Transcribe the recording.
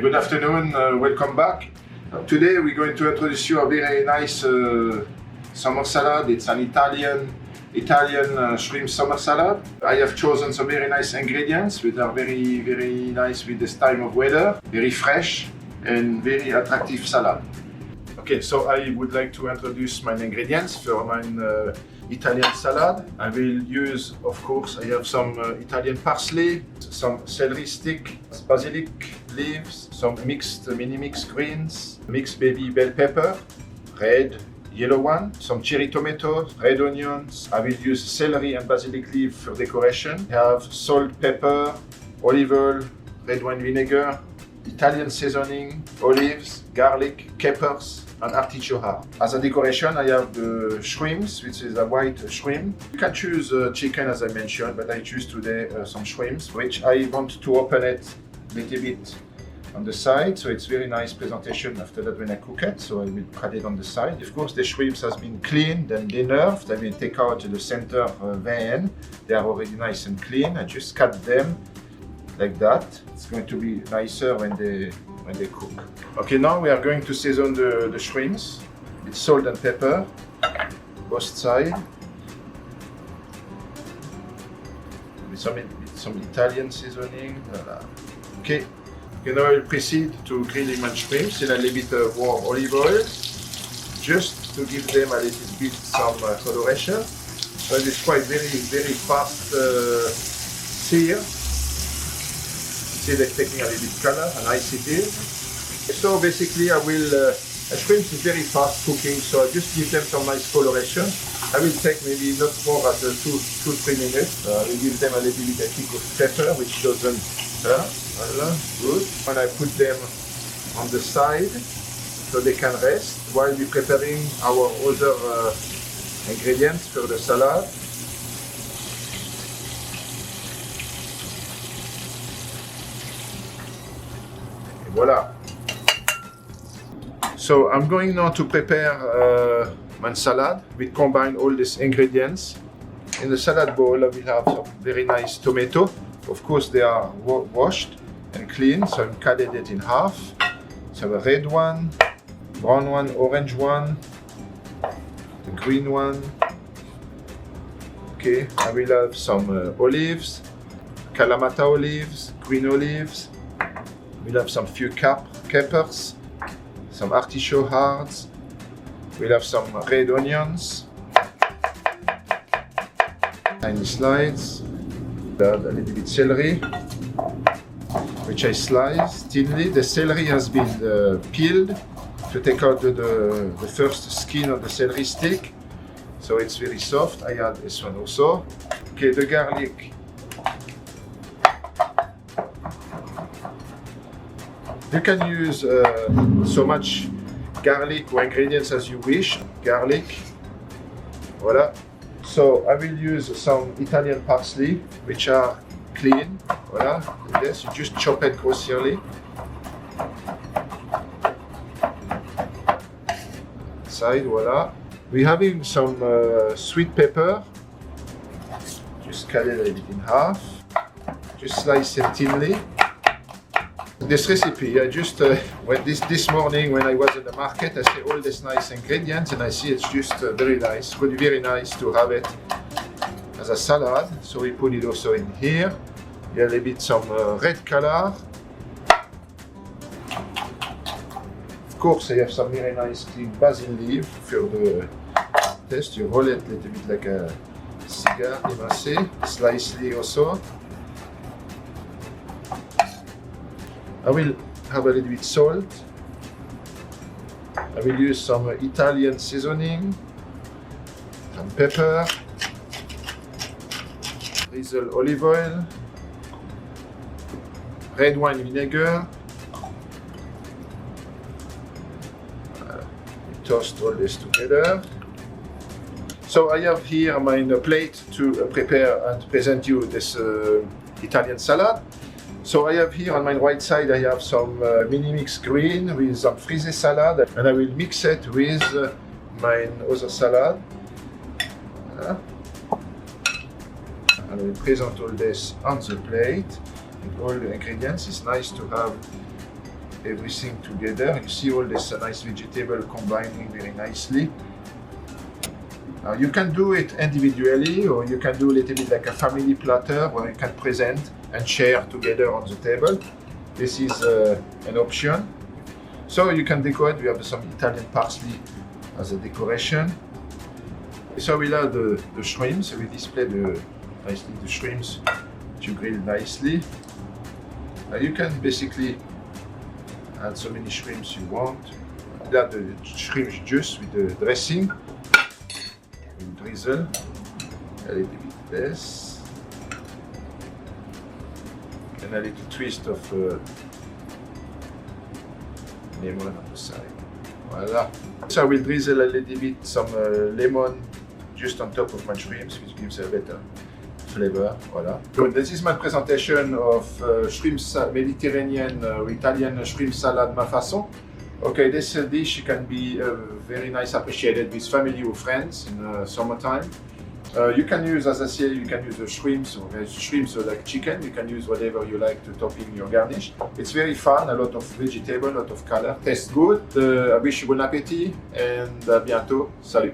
Good afternoon, welcome back. Today we're going to introduce you a very nice summer salad. It's an Italian shrimp summer salad. I have chosen some very nice ingredients which are very nice with this time of weather, very fresh and very attractive salad. Okay, so I would like to introduce my ingredients for my Italian salad. I will use, of course, I have some Italian parsley, some celery stick, basilic leaves, some mini mixed greens, mixed baby bell pepper, red, yellow one, some cherry tomatoes, red onions. I will use celery and basilic leaf for decoration. I have salt, pepper, olive oil, red wine vinegar, Italian seasoning, olives, garlic, capers, and artichoke. As a decoration, I have the shrimps, which is a white shrimp. You can choose chicken, as I mentioned, but I choose today some shrimps, which I want to open it a little bit on the side, so it's very nice presentation after that when I cook it. So I will cut it on the side. Of course, the shrimps has been cleaned and denerved. I will take out the center vein. They are already nice and clean. I just cut them like that. It's going to be nicer when they cook. Okay, now we are going to season the shrimps with salt and pepper, both sides, with some Italian seasoning. Voilà. Okay, now I will proceed to grilling my shrimps in a little bit of warm olive oil, just to give them a little bit some coloration. So it's quite very fast sear. See, they're taking a little bit color, and nice it is. So basically I will, shrimp is very fast cooking, so I just give them some nice coloration. I will take maybe not more than 2-3 minutes. I will give them a little bit, I think, of pepper, which doesn't hurt. Voilà, good. When I put them on the side, so they can rest while we're preparing our other ingredients for the salad. Voila. So I'm going now to prepare my salad. We combine all these ingredients. In the salad bowl I will have some very nice tomato. Of course they are washed and clean, so I'm cutting it in half. So a red one, brown one, orange one, the green one. Okay, I will have some olives, kalamata olives, green olives. We'll have some few capers, some artichoke hearts. We'll have some red onions, tiny slices. We'll have a little bit celery, which I slice thinly. The celery has been peeled to take out the first skin of the celery stick, so it's very soft. I add this one also. Okay, the garlic. You can use so much garlic or ingredients as you wish. Garlic, voila. So I will use some Italian parsley, which are clean. Voila, yes, you just chop it grossly. Side, voila. We're having some sweet pepper. Just cut it a little bit in half. Just slice it thinly. This recipe, I just this morning when I was in the market, I see all these nice ingredients and I see it's just very nice. It would be very nice to have it as a salad. So we put it also in here. You have a little bit some red color. Of course, I have some very nice clean basil leaf for the taste. You roll it a little bit like a cigar, émincé, slicely also. I will have a little bit salt. I will use some Italian seasoning, some pepper, drizzle olive oil, red wine vinegar. We toast all this together. So I have here my plate to prepare and present you this Italian salad. So I have here on my right side, I have some mini mixed green with some frisee salad, and I will mix it with my other salad. And I will present all this on the plate with all the ingredients. It's nice to have everything together. You see all this nice vegetable combining very nicely. Now you can do it individually, or you can do a little bit like a family platter where you can present and share together on the table. This is an option. So you can decorate. We have some Italian parsley as a decoration. So we'll add the shrimps. We display nicely the shrimps to grill nicely. You can basically add so many shrimps you want. Add the shrimp juice with the dressing. And drizzle a little bit less. And a little twist of lemon on the side. Voila. So I will drizzle a little bit some lemon just on top of my shrimps, which gives a better flavor. Voila. So this is my presentation of Mediterranean or Italian shrimp salad ma façon. Okay, this dish can be very nice, appreciated with family or friends in summertime. You can use, as I say, you can use the shrimps or like chicken. You can use whatever you like to top in your garnish. It's very fun, a lot of vegetable, a lot of color. Tastes good. I wish you bon appétit and à bientôt. Salut!